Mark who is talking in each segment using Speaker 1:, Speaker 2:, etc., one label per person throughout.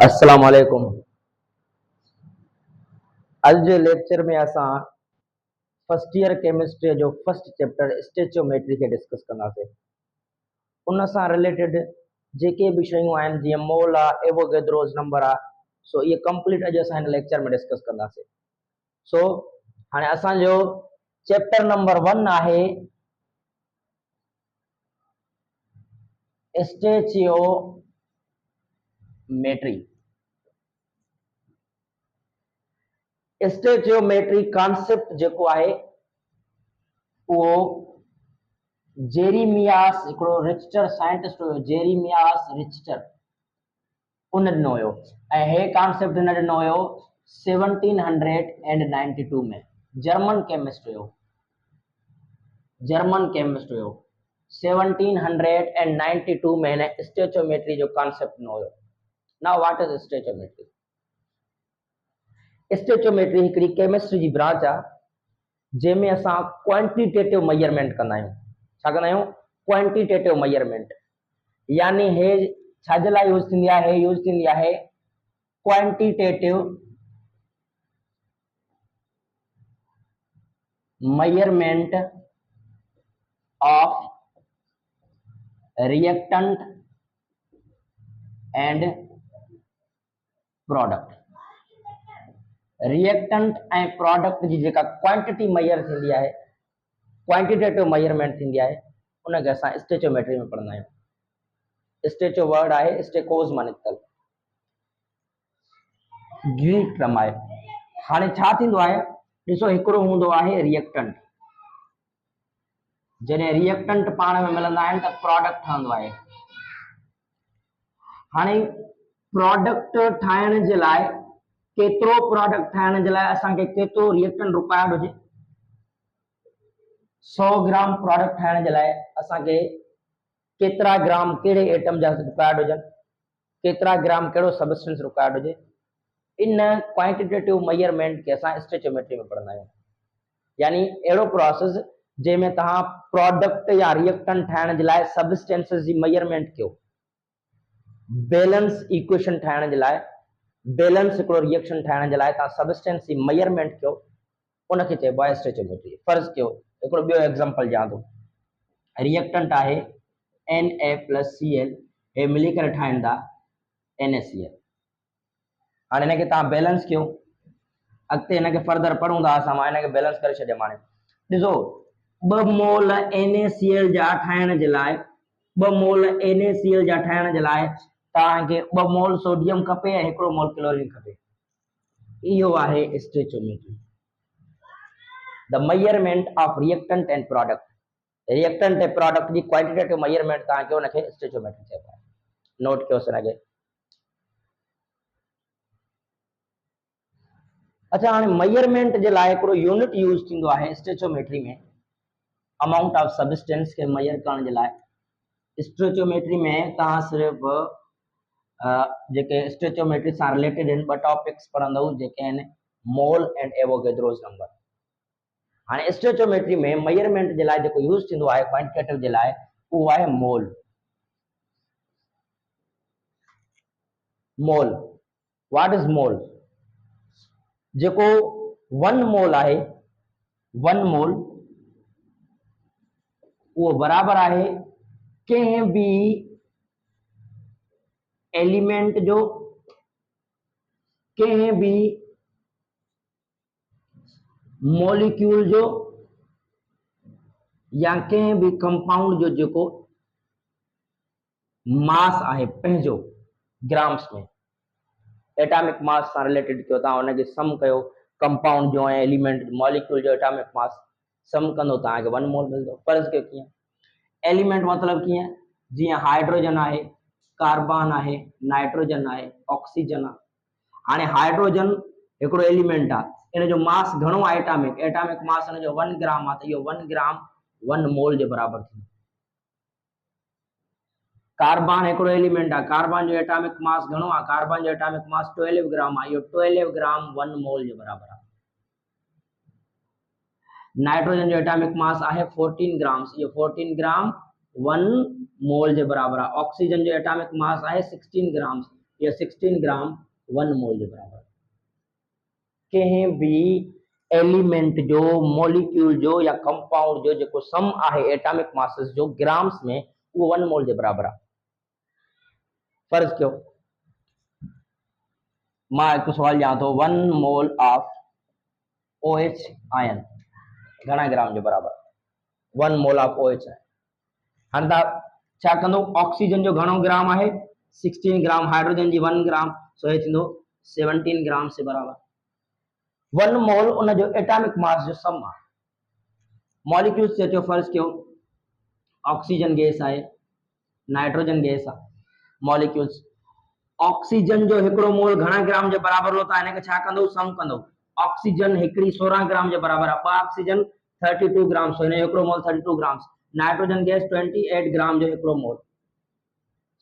Speaker 1: अस्सलाम वालेकुम। अॼु जे लेक्चर में असां फर्स्ट ईयर केमिस्ट्री जो फर्स्ट चैप्टर स्टेचोमेट्री खे डिस्कस कंदासीं। उन सां रिलेटेड जेके बि शयूं आहिनि जीअं मोल आहे, एवोगैड्रोस नंबर आहे, सो इहे कंप्लीट अॼु असां हिन लेक्चर में डिस्कस कंदासीं। सो हाणे असांजो चैप्टर नंबर 1 आहे स्टेचियोमेट्री। स्टेचियोमेट्री कॉन्सेप्ट जेको आहे उहो जेरीमियास हिकिड़ो रिचटर साइंटिस्ट हुयो, जेरीमियास रिचटर, उन ॾिनो हुयो ऐं हे कॉन्सेप्ट हिन ॾिनो हुयो 1792 में। जर्मन केमिस्ट हुयो, 1792 में हिन स्टेचोमेट्री जो कॉन्सेप्ट ॾिनो हुयो। Now what is stoichiometry? Stoichiometry हिकिड़ी केमिस्ट्री जी ब्रांच आहे जंहिंमें असां क्वांटिटेटिव मेजरमेंट कंदा आहियूं। छा कंदा आहियूं? Quantitative measurement. यानी हे छाजे लाइ यूज़ थींदी आहे? हे यूज़ थींदी आहे quantitative measurement of reactant and product. Reactant ऐं प्रोडक्ट जी जेका क्वांटिटी मेजर थींदी आहे, क्वांटिटेटिव मेजरमेंट थींदी आहे, उनखे असां स्टेचोमेट्री में पढ़ंदा आहियूं। स्टेचो वर्ड आहे स्टेकोस मां निकितल, ग्रीक टर्म आहे। हाणे छा थींदो आहे? ॾिसो, हिकिड़ो हूंदो आहे रिएक्टेंट। जॾहिं रिएक्टेंट पाण में मिलंदा आहिनि त प्रोडक्ट ठहंदो आहे। हाणे प्रोडक्ट ठाहिण जे लाइ, केतिरो प्रोडक्ट ठाहिण जे लाइ असांखे केतिरो रिएक्टेंट रिक्वायर्ड हुजे? 100 ग्राम प्रोडक्ट ठाहिण जे लाइ असांखे केतिरा ग्राम कहिड़े एटम जा रिक्वायर्ड हुजनि, केतिरा ग्राम कहिड़ो सबस्टेंस रिक्वायर्ड हुजे। इन क्वांटिटेटिव मेजरमेंट खे असां स्टेचोमेट्री में पढ़ंदा आहियूं। यानी अहिड़ो प्रोसेस जंहिंमें तव्हां प्रोडक्ट या रिएक्टेंट ठाहिण जे लाइ सबस्टेंसेस जी मेजरमेंट कयो। बैलेंस इक्वेशन ठाहिण जे लाइ, बैलेंस हिकिड़ो रिएक्शन ठाहिण जे लाइ तव्हां सबस्टेंस जी मेजरमेंट कयो, उनखे चइबो आहे स्टेचोमेट्री। फर्ज़ कयो हिकिड़ो ॿियो एग्जांपल ॾियां थो। रिएक्टेंट आहे Na+Cl, हे मिली करे ठाहिनि था NaCl। हाणे हिनखे तव्हां बैलेंस कयो। अॻिते हिनखे फर्दर पढ़ूं था असां, मां हिनखे बैलेंस करे छॾियमि। हाणे ॾिसो, 2 मोल NaCl जा ठाहिण जे लाइ, 2 मोल NaCl जा ठाहिण जे लाइ तव्हांखे 2 मोल सोडियम खपे ऐं 1 मोल क्लोरीन खपे। इहो आहे stoichiometry, the measurement of reactant and product. Reactant ऐं प्रोडक्ट जी क्वांटिटेटिव मेजरमेंट तव्हां कयो, उनखे स्टेचोमेट्री चइबो आहे। नोट कयोसि हिनखे। अच्छा, हाणे मेजरमेंट जे लाइ हिकिड़ो यूनिट यूज़ थींदो आहे स्टेचोमेट्री में, अमाउंट ऑफ सबस्टेंस खे मेजर करण जे लाइ। स्टेचोमेट्री में तव्हां सिर्फ़ जेके स्टेचोमेट्री सां रिलेटेड आहिनि 2 टॉपिक्स पढ़ंदव, जेके आहिनि मोल एंड एवोगैड्रोस नंबर। हाणे स्टेचोमेट्री में मेजरमेंट जे लाइ जेको यूज़ थींदो आहे क्वांटिटेटिव जे लाइ, उहो आहे मोल। मोल, व्हाट इज मोल? जेको 1 मोल आहे, 1 मोल उहो बराबर आहे कंहिं बि एलिमेंट जो, कंहिं बि मॉलिक्यूल जो, या कंहिं बि कंपाउंड जो जेको मास आहे पंहिंजो ग्राम्स में। एटॉमिक मास सां रिलेटेड कयो, तव्हां हुनखे सम कयो, कंपाउंड जो ऐं एलिमेंट मॉलिक्यूल जो एटॉमिक मास सम कंदो, तव्हांखे 1 मोल मिलंदो। फर्ज़ कयो कीअं? एलिमेंट मतलब कीअं? जीअं हाइड्रोजन आहे, कार्बन आहे, नाइट्रोजन आहे, ऑक्सीजन आहे। हाणे हाइड्रोजन हिकिड़ो एलिमेंट आहे, इन जो मास घणो आहे? एटॉमिक मास इन जो 1 ग्राम आहे, त इहो 1 ग्राम 1 मोल जे बराबर थींदो। कार्बन हिकिड़ो एलिमेंट आहे, कार्बन जो एटॉमिक मास घणो आहे? कार्बन जो एटॉमिक मास 12 ग्राम आहे, इहो 12 ग्राम 1 मोल जे बराबर आहे। नाइट्रोजन जो एटॉमिक मास आहे 14 ग्राम, इहो 14 ग्राम 1 मोल जे बराबर आहे। ऑक्सीजन जो एटॉमिक मास आहे 16 ग्राम, ये 16 ग्राम 1 मोल के बराबर। कहीं भी एलिमेंट जो मॉलिक्यूल जो या कंपाउंड जो जेको सम आहे एटॉमिक मासेस जो ग्राम्स में वो 1 मोल के बराबर आहे। फर्ज कयो मां एक सवाल ॼाणां थो 1 मोल ऑफ OH आयन घणा ग्राम के बराबर 1 मोल ऑफ OH आहे। हाणे तव्हां छा कंदो ऑक्सीजन जो घणो ग्राम आहे 16 ग्राम, हाइड्रोजन जी 1 ग्राम, सो ये थींदो 17 ग्राम से बराबर। 1 मोल उन जो एटॉमिक मास जो सम आहे। मॉलिक्यूल्स जो फर्ज कयो ऑक्सीजन गैस आहे, नाइट्रोजन गैस आहे, मॉलिक्यूल्स ऑक्सीजन जो हिकिड़ो मोल घणा ग्राम जे बराबर हो त हिन खे छा कंदो सम कंदो। ऑक्सीजन हिकिड़ी 16 ग्राम जे बराबर आहे, ॿ ऑक्सीजन 32 ग्राम, सो हिन जो हिकिड़ो मोल 32 ग्राम, नाइट्रोजन गैस 28 ग्राम जो हिकिड़ो मोल,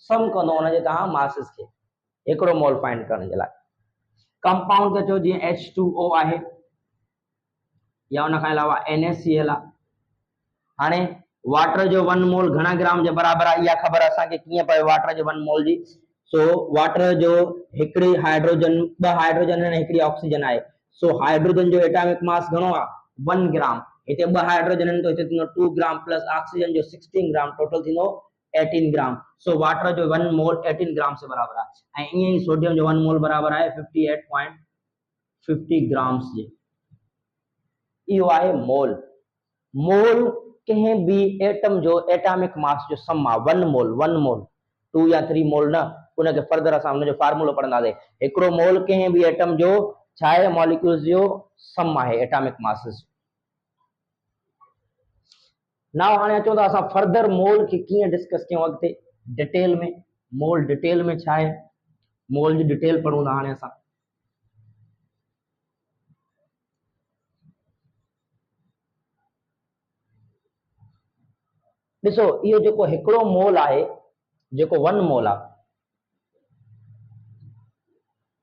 Speaker 1: सम कंदो हुन जे तव्हां मासिस खे हिकिड़ो मोल फाइंड करण जे लाइ। कंपाउंड ते चओ जीअं H2O आहे या उन खां अलावा NaCl आहे। हाणे वाटर जो 1 मोल घणा ग्राम जे बराबर आहे इहा ख़बर असांखे कीअं पए वाटर जो 1 मोल जी। सो वाटर जो हिकिड़ी हाइड्रोजन, ॿ हाइड्रोजन ऐं हिकिड़ी ऑक्सीजन आहे, सो हाइड्रोजन जो एटॉमिक मास घणो आहे 1 ग्राम, हिते 2 हाइड्रोजन आहिनि तो हिते थींदो 2 ग्राम प्लस ऑक्सीजन जो 16 ग्राम, टोटल थींदो 18 ग्राम। सो वाटर जो 1 मोल 18 ग्राम से बराबर आहे। ऐं ईअं ई सोडियम जो 1 मोल बराबर आहे 58.50 ग्राम्स जे। इहो आहे मोल। मोल कंहिं भी एटम जो एटॉमिक मास जो सम आहे 1 मोल, 1 मोल 2 या 3 मोल न, उनखे फर्दर असां उनजो फार्मूलो पढ़ंदासीं। हिकिड़ो मोल कंहिं भी एटम जो छा आहे मॉलिक्यूल्स जो सम आहे एटॉमिक मासिस। नाउ हाणे अचो था असां फर्दर मोल खे कीअं डिस्कस कयूं अॻिते डिटेल में। मोल डिटेल में छा आहे, मोल जी डिटेल पढ़ूं था हाणे असां। ॾिसो इहो जेको हिकिड़ो मोल आहे, जेको 1 मोल आहे,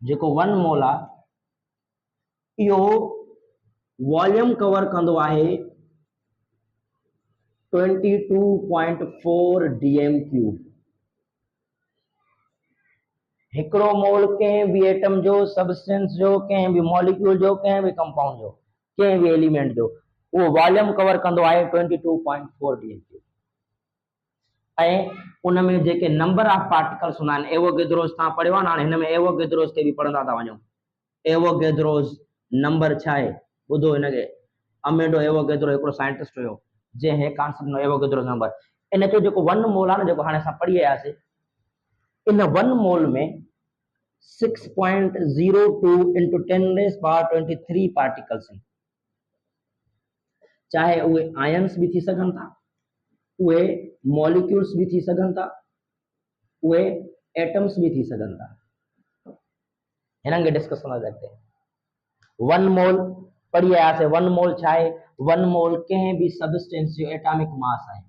Speaker 1: जेको 1 मोल आहे इहो वॉल्यूम कवर कंदो आहे 22.4 dm क्यूब। हिकिड़ो मोल कंहिं भी एटम जो, सबस्टेंस जो, कंहिं भी मॉलिक्यूल जो, कंहिं भी कंपाउंड जो, कंहिं भी एलिमेंट जो वो वॉल्यूम कवर कंदो आहे 22.4 dm क्यूब। ऐं उन में जेके नंबर ऑफ पार्टिकल्स हूंदा आहिनि एवोगेड्रोस तव्हां पढ़ियो आहे न, हाणे हिन में एवोगेड्रोस खे बि पढ़ंदा था वञो। एवोगेड्रोस नंबर छा आहे ॿुधो हिनखे। अमेडो एवोगेड्रो हिकिड़ो साइंटिस्ट हुयो जंहिं हे कॉन्सेप्ट में एवोगेड्रोस नंबर। इन जो जेको 1 मोल आहे न, जेको हाणे असां पढ़ी आयासीं, इन 1 मोल में 6.02 into 10⁻23 पार्टिकल्स आहिनि। चाहे उहे आयन्स भी थी सघनि था, उहे मॉलिक्यूल्स भी थी सघनि था, उहे एटम्स भी थी सघनि था। हिननि खे डिस्कस कंदासीं अॻिते। 1 मोल पढ़ी आयासीं। 1 मोल छा आहे? 1 मोल कंहिं भी सबस्टेंस जो एटॉमिक मास आहे।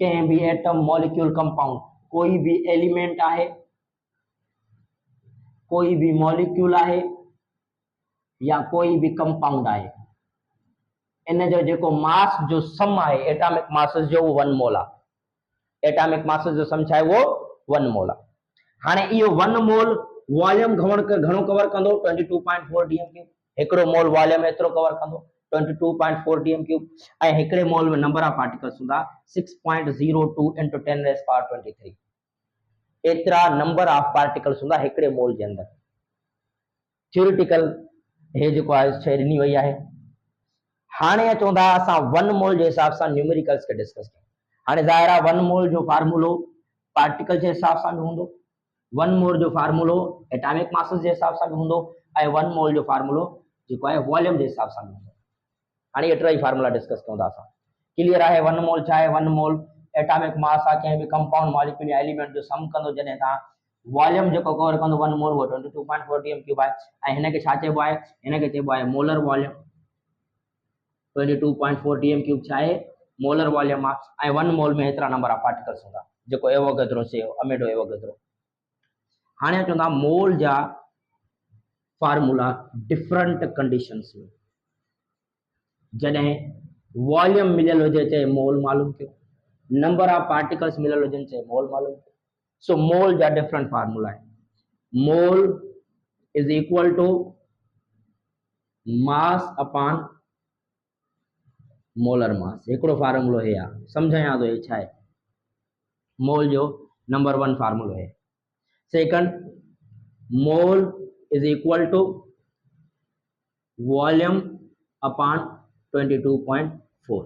Speaker 1: कंहिं भी एटम, मॉलिक्यूल, कंपाउंड, कोई भी एलिमेंट आहे, कोई भी मॉलिक्यूल आहे या कोई भी कंपाउंड आहे, इन जो जेको मास जो सम आहे एटॉमिक मासेस जो वो 1 मोल आहे। एटॉमिक मासेस जो सम छा आहे वो 1 मोल आहे। हाणे इहो 1 मोल वॉल्यूम घणो कवर कंदो 22.4 dm क्यूब। हिकिड़ो मोल वॉल्यूम एतिरो कवर कंदो 22.4 dm क्यूब। ऐं हिकिड़े मोल में नंबर ऑफ पार्टिकल्स हूंदा 6.02 into 10⁻23। एतिरा नंबर ऑफ पार्टिकल्स हूंदा हिकिड़े मोल जे अंदर। थ्योरेटिकल हे जेको आहे शइ ॾिनी वई आहे। हाणे अचूं था असां 1 मोल जे हिसाब सां न्यूमेरिकल्स खे डिस्कस कयूं। हाणे ज़ाहिर आहे 1 मोल जो फार्मूलो पार्टिकल जे हिसाब सां बि हूंदो, 1 मोल जो फार्मूलो एटॉमिक मासेस जे हिसाब सां बि हूंदो, ऐं 1 मोल जो फार्मूलो जेको आहे वॉल्यूम जे हिसाब सां बि हूंदो। हाणे इहे टे फार्मूला डिस्कस कयूं था असां। क्लियर आहे? 1 मोल छा आहे? 1 मोल एटॉमिक मास आहे कंहिं बि कंपाउंड, मॉलिक्यूल या एलिमेंट जो सम कंदो। जॾहिं तव्हां वॉल्यूम जेको कवर कंदो 1 मोल वो 22.4 dm क्यूब आहे। ऐं हिन खे छा चइबो आहे? हिन खे चइबो आहे मोलर वॉल्यूम। 22.4 dm क्यूब छा आहे? मोलर वॉल्यूम आहे। ऐं 1 मोल में हेतिरा नंबर ऑफ पार्टिकल्स हूंदा जेको एवोगेड्रो चयो, अमेडो एवोगेड्रो। हाणे अचूं था मोल जा फार्मूला डिफरेंट कंडीशंस में। जॾहिं वॉल्यूम मिलियल हुजे ते मोल मालूम कयो, नंबर ऑफ पार्टिकल्स मिलल हुजनि चए मोल मालूम। सो मोल जा डिफरेंट फार्मूला है। Mole is equal to mass upon molar mass, हिकिड़ो फार्मूलो हे आहे, सम्झायां थो हे छा आहे। मोल जो नंबर 1 फार्मूलो है। Second, mole is equal to volume upon 22.4।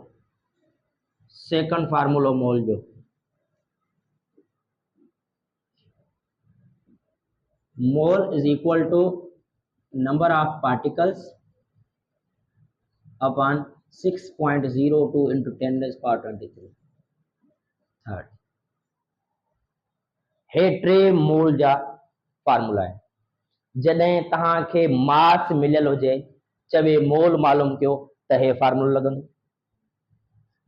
Speaker 1: Second फार्मूलो मोल जो, mole is equal to number of particles upon 6.02 into 10 raised power 23। Third, हे टे मोल जा फार्मूला है। जॾहिं तव्हांखे मास मिलियल हुजे, चवे मोल मालूम कयो, त हे फार्मूलो लॻंदो।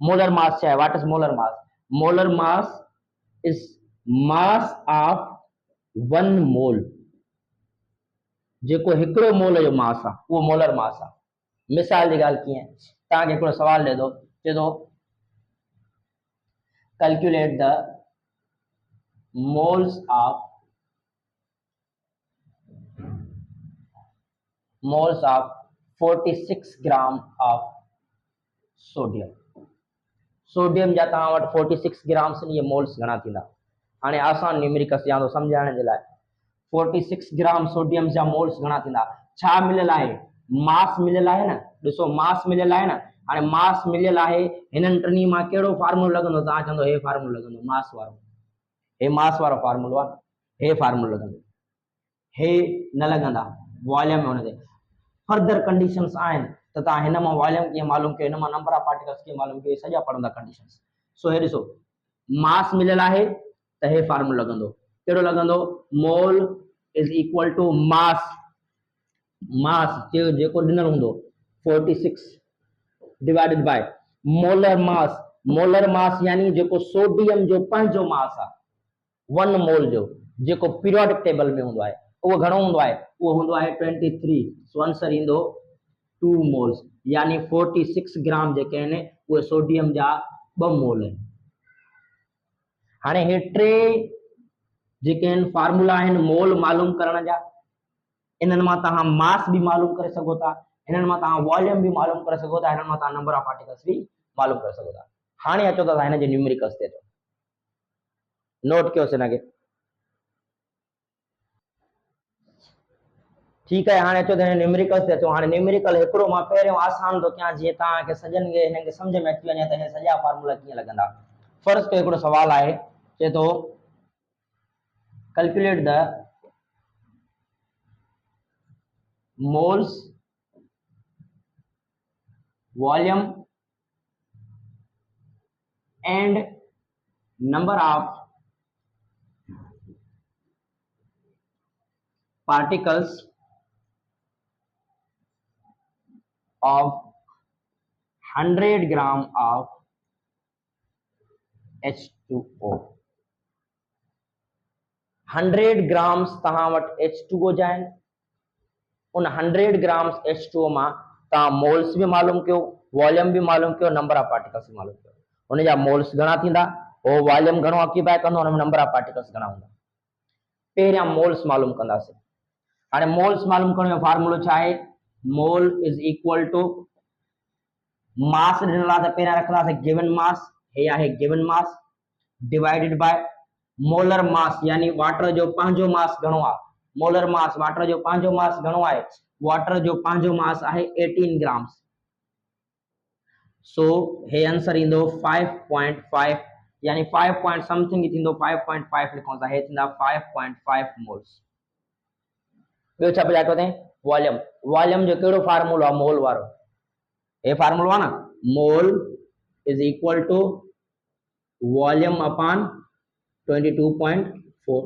Speaker 1: मोलर मास छा आहे? What is molar mass? Molar mass is mass of 1 मोल। जेको हिकिड़ो मोल जो मास आहे उहो मोलर मास आहे। मिसाल जी ॻाल्हि कीअं, तव्हांखे हिकिड़ो सवाल ॾे थो, चए थो calculate the moles of 46 gram of sodium. Sodium जा तव्हां वटि 46 ग्राम्स आहिनि, इहे मोल्स घणा थींदा? हाणे आसान न्यूमेरिकल्स या तो सम्झाइण जे लाइ, 46 ग्राम सोडियम जा मोल्स घणा थींदा? छा मिलियल आहे? मास मिलियल आहे न, ॾिसो मास मिलियल आहे न। हाणे मास मिलियल आहे, हिननि टिनी मां कहिड़ो फार्मूलो लॻंदो? तव्हां चवंदो हे फार्मूलो लॻंदो, मास वारो। हे मास वारो फार्मूलो आहे, हे फार्मूलो लॻंदो। हे न लॻंदा वॉल्यूम में हुनजे। फर्दर कंडीशंस आहिनि त तव्हां हिन मां वॉल्यूम कीअं मालूम कयो, हिन मां नंबर ऑफ पार्टिकल्स कीअं मालूम कयो, सॼा पढ़ंदा कंडीशंस। सो हे ॾिसो, मास मिलियल आहे त हे फार्मूलो लॻंदो। कहिड़ो लॻंदो? Mole is equal to mass, mass जेको ॾिनल हूंदो 46 divided by molar mass. Molar mass यानी जेको सोडियम जो पंहिंजो मास आहे 1 मोल जो, जेको पीरियोडिक टेबल में हूंदो आहे, उहो घणो हूंदो आहे? उहो हूंदो आहे 23। सो आंसर ईंदो 2 मोल्स, यानी 46 ग्राम जेके आहिनि उहे सोडियम जा 2 मोल आहिनि। हाणे हे टे जेके आहिनि फार्मूला आहिनि मोल मालूम करण जा, इन्हनि मां तव्हां मास बि मालूम करे सघो था, हिननि मां तव्हां वॉल्यूम बि मालूम करे सघो था, हिननि मां तव्हां नंबर ऑफ पार्टिकल्स बि मालूम करे सघो था। हाणे अचो था हिन जे न्यूमेरिकल्स ते, नोट कयोसि हिनखे। ठीक है, हाणे अचो त न्यूमेरिकल्स ते अचो। हाणे न्यूमेरिकल हिकिड़ो मां पहिरियों आसान थो कयां, जीअं तव्हांखे सॼनि खे हिनखे सम्झ में अची वञे त हे सॼा फार्मूला कीअं लॻंदा। फर्स्ट तो हिकिड़ो सवाल आहे, चए थो calculate the moles volume and number of particles of 100 gram of H2O। 100 grams तव्हां वटि H2O जा आहिनि, उन 100 ग्राम्स H2O मां तव्हां मोल्स भी मालूम कयो, वॉल्यूम भी मालूम कयो, नंबर ऑफ पार्टिकल्स भी मालूम कयो। उन जा मोल्स घणा थींदा, वो वॉल्यूम घणो ऑक्यूपाई कंदो, उन में नंबर ऑफ पार्टिकल्स घणा हूंदा। पहिरियां मोल्स मालूम कंदासीं। हाणे मोल्स मालूम करण जो फार्मूलो छा आहे? Mole is equal to mass ॾिनल आहे त पहिरियां रखंदासीं गिवन मास, हे आहे given mass, divided by molar mass, यानी वाटर जो पंहिंजो मास घणो आहे। मोलर मास, वाटर जो पंहिंजो मास घणो आहे? वाटर जो पंहिंजो मास आहे 18 ग्राम्स। सो हे आंसर ईंदो 5.5, यानी 5 पॉइंट समथिंग ही थींदो, 5.5 लिखूं था, हे थींदा 5.5 मोल्स। ॿियो छा पिया चओ? वॉल्यूम। वॉल्यूम जो कहिड़ो फार्मूलो आहे? मोल वारो। हे फार्मूलो आहे न, mole is equal to volume upon 22.4,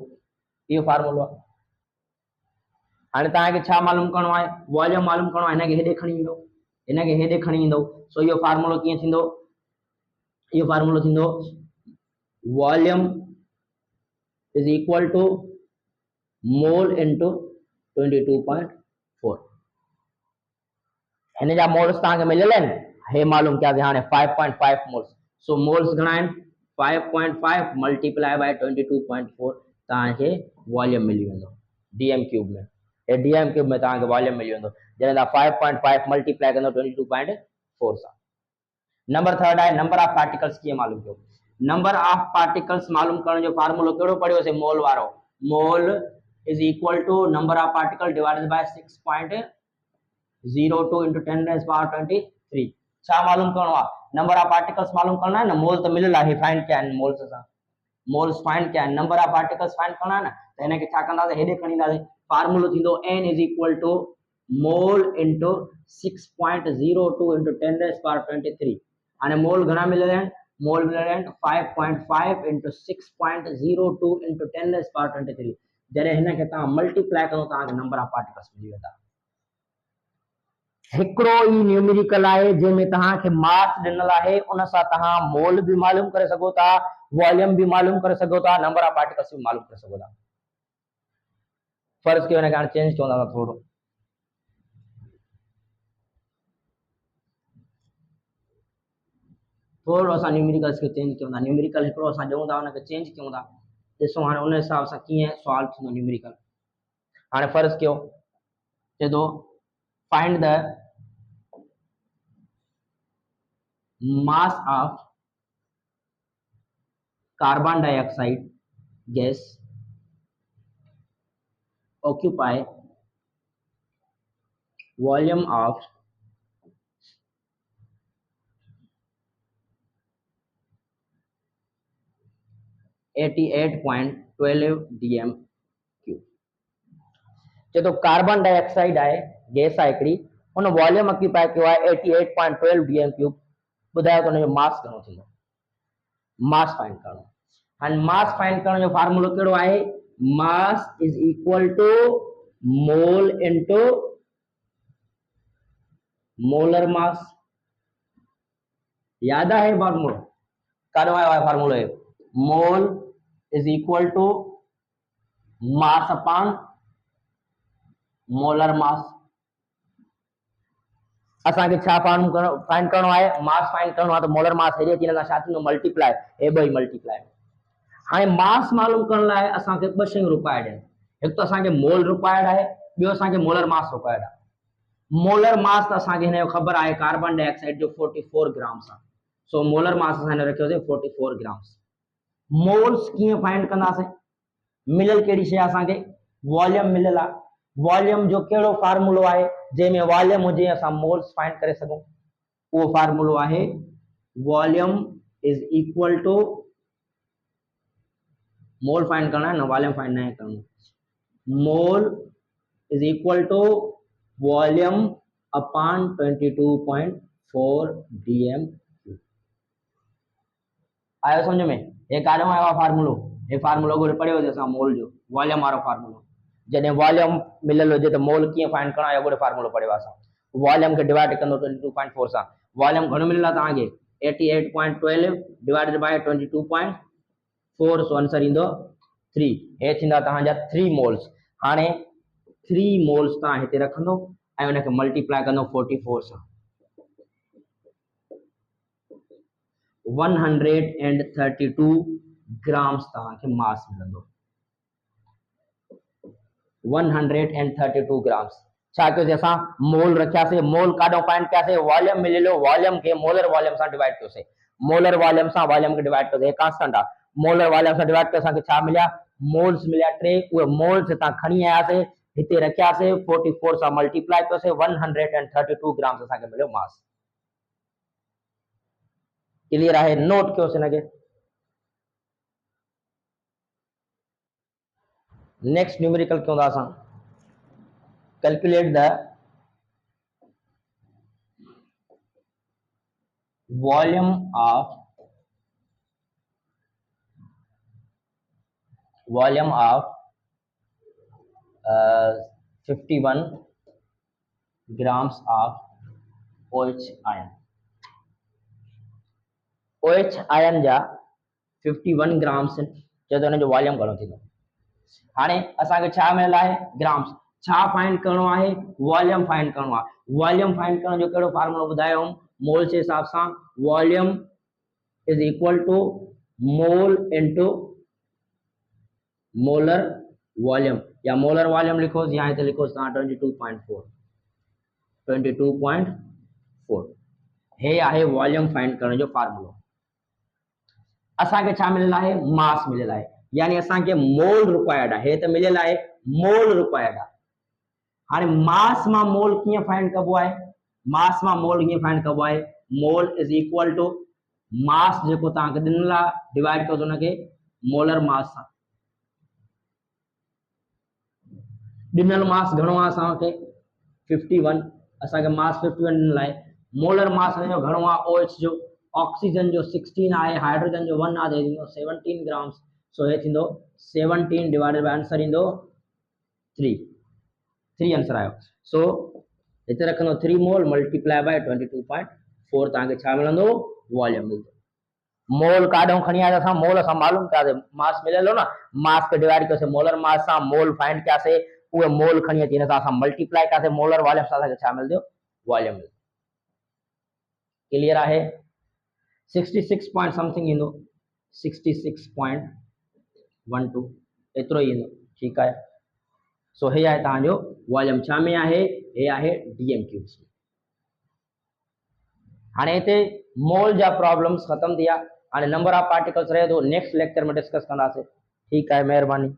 Speaker 1: इहो फार्मूलो आहे। हाणे तव्हांखे छा मालूम करणो आहे? वॉल्यूम मालूम करणो आहे। हिनखे हेॾे खणी ईंदो, हिनखे हेॾे खणी ईंदो। सो इहो फार्मूलो कीअं थींदो? इहो फार्मूलो थींदो volume is equal to mole into 22.4। हिन जा मोल्स तव्हांखे मिलियल आहिनि, हे मालूम कयासीं हाणे 5.5 मोल्स। सो मोल्स घणा आहिनि? 5.5 मल्टीप्लाई बाय 22.4 तव्हांखे वॉल्यूम मिली वेंदो डीएम क्यूब में। ए डीएम क्यूब में तव्हांखे वॉल्यूम मिली वेंदो जॾहिं तव्हां 5.5 मल्टीप्लाई कंदो 22.4 सां। नंबर थर्ड है नंबर ऑफ पार्टिकल्स कीअं मालूम कयो। नंबर ऑफ पार्टिकल्स मालूम करण जो फार्मूलो कहिड़ो पढ़ियोसीं, मोल वारो। Mole is equal to number of particle divided by 6.02 into 10 raised power 23। छा मालूम करणो आहे, नंबर ऑफ पार्टिकल्स मालूम करना है ना। मोल तो मिलियल आहे, फाइंड कया आहिनि मोल्स सां। मोल्स फाइंड कया आहिनि, नंबर ऑफ पार्टिकल्स फाइंड करना है ना, त हिनखे छा कंदासीं, हेॾे खणी ईंदासीं। फार्मूलो थींदो n is equal to mole into 6.02 into 10 raised power 23। हाणे मोल घणा मिलियल आहिनि, मोल मिलियल आहिनि 5.5 into 6.02 into 10 raised power 23। जॾहिं हिनखे तव्हां मल्टीप्लाई करो तव्हांखे नंबर ऑफ पार्टिकल्स मिली वेंदा। हिकिड़ो ई न्यूमेरिकल आहे जंहिंमें तव्हांखे मास ॾिनल आहे, उन सां तव्हां मोल बि मालूम करे सघो था, वॉल्यूम बि मालूम करे सघो था, नंबर ऑफ पार्टिकल्स बि मालूम करे सघो था। फर्ज़ कयो हिनखे हाणे चेंज कयूं था थोरो। थोरो असां न्यूमेरिकल्स खे चेंज कयूं था। न्यूमेरिकल हिकिड़ो असां ॾियूं था, हुनखे चेंज कयूं था। ॾिसो हाणे उन हिसाब सां कीअं सॉल्व थींदो न्यूमेरिकल। हाणे फर्ज़ कयो चए थो find the mass of carbon dioxide gas occupy volume of 88.12 dm cube. चए तो कार्बन डाइऑक्साइड है गैस है हिकिड़ी, उन वॉल्यूम ऑक्यूपाई कयो आहे 88.12 dm क्यूब। ॿुधायो त हुनजो मास घणो थींदो, मास फाइंड करणो। हाणे मास फाइंड करण जो फार्मूलो कहिड़ो आहे, mass is equal to mole into molar mass. याद है फार्मूलो, काॾो आयो आहे फार्मूलो, mole is equal to mass upon molar mass. असांखे छा फाइंड करणो आहे, मास फाइंड करणो आहे, त मोलर मास हेॾे अची छा थींदो, मल्टीप्लाई, हे ॿई मल्टीप्लाई। हाणे मास मालूम करण लाइ असांखे ॿ शयूं रिक्वायर्ड आहिनि, हिकु त असांखे मोल रिक्वायर्ड आहे, ॿियो असांखे मोलर मास रिक्वायर्ड आहे। मोलर मास त असांखे हिन जो ख़बर आहे कार्बन डाइऑक्साइड जो 44 ग्राम्स आहे, सो मोलर मास असां हिन रखियोसीं 44 ग्राम्स। मोल्स कीअं फाइंड कंदासीं, मिलियल कहिड़ी शइ असांखे, वॉल्यूम मिलियल आहे। वॉल्यूम जो कहिड़ो फार्मूलो आहे जंहिंमें वॉल्यूम हुजे असां मोल्स फाइंड करे सघूं, उहो फार्मूलो आहे volume is equal to, mole find करना है ना, वॉल्यूम फाइंड नहीं करना, mole is equal to volume upon 22.4 dm। आयो समझ में, ये काॾों आयो आहे फार्मूलो, ये फार्मूलो को पढ़ियो हुजे असां मोल जो वॉल्यूम वारो फार्मूलो। जॾहिं वॉल्यूम मिलियल हुजे त मोल कीअं फाइंड करणो आहे, अॻोटे फार्मूलो पढ़ियो असां। वॉल्यूम खे डिवाइड कंदो 22.4 सां। वॉल्यूम घणो मिलियल आहे तव्हांखे 88.12 डिवाइडेड बाय 22.4, सो आंसर ईंदो 3। हे थींदा तव्हांजा 3 मोल्स। हाणे 3 मोल्स तव्हां हिते रखंदो ऐं उनखे मल्टीप्लाई कंदो 44 सां। 132 ग्राम्स तव्हांखे मास मिलंदो। 132 ग्राम्स। छा कयोसीं असां, मोल रखियासीं, मोल काॾों फाइंड कयासीं, वॉल्यूम मिलियो, वॉल्यूम खे मोलर वॉल्यूम सां डिवाइड कयोसीं, मोलर वॉल्यूम सां वॉल्यूम खे डिवाइड कयोसीं, कांस्टेंट आहे, मोलर वॉल्यूम सां डिवाइड कयो, असांखे छा मिलिया, मोल्स मिलिया 3। उहे मोल्स हितां खणी आयासीं, हिते रखियासीं, 44 सां मल्टीप्लाई कयोसीं, 132 ग्राम्स असांखे मिलियो मास। क्लियर आहे, नोट कयोसीं हिनखे। नेक्स्ट न्यूमेरिकल क्यों था असां, calculate the volume of 51 grams of OH ion। OH ion जा 51 ग्राम्स चए तो जो वॉल्यूम घणो थींदो। हाणे असांखे छा मिलियल आहे, ग्राम्स। छा फाइंड करणो आहे, वॉल्यूम फाइंड करणो आहे। वॉल्यूम फाइंड करण जो कहिड़ो फार्मूलो ॿुधायो, मोल जे हिसाब सां volume is equal to mole into molar volume, या मोलर वॉल्यूम लिखो, यहाँ ते लिखो 22.4 22.4 हे आहे वॉल्यूम फाइंड करण जो फार्मूलो। असांखे छा मिलियल आहे, मास मिलियल आहे, यानी असांखे मोल रिक्वायर्ड आहे, हे त मिलियल आहे मोल रिक्वायर्ड आहे। हाणे मास मां मोल कीअं फाइंड कबो आहे, मास मां मोल कीअं फाइंड कबो आहे, mole is equal to mass जेको तव्हांखे ॾिनल आहे डिवाइड कयो हुनखे मोलर मास सां। ॾिनल मास घणो आहे असांखे 51, असांखे मास 51 ॾिनल आहे। मोलर मास जो घणो आहे OH जो, ऑक्सीजन जो 16 आहे, हाइड्रोजन जो 1 आहे, 17 ग्राम्स। सो हे थींदो 17 डिवाइडेड बाय आंसर ईंदो 3 आंसर आयो। सो हिते रखंदो 3 मोल मल्टीप्लाई बाय 22.4 तव्हांखे छा मिलंदो, वॉल्यूम मिलंदो। मोल काढूं खणी आया असां, मोल असां मालूम कयासीं, मास मिलियल हो न, मास खे डिवाइड कयोसीं मोलर मास सां, मोल फाइंड कयासीं, उहे मोल खणी अची हिन सां असां मल्टीप्लाई कयासीं मोलर वॉल्यूम सां, असांखे छा मिलंदो, वॉल्यूम मिलंदो। क्लियर आहे? 66 पॉइंट समथिंग ईंदो, 66.12 एतिरो ई ईंदो, ठीकु आहे। सो हे आहे तव्हांजो वॉल्यूम, छा में आहे, हे आहे DMQ। हाणे हिते मोल जा प्रॉब्लम्स ख़त्म थी विया, हाणे नंबर ऑफ पार्टिकल्स रहे थो, नेक्स्ट लेक्चर में डिस्कस कंदासीं। ठीकु आहे, महिरबानी।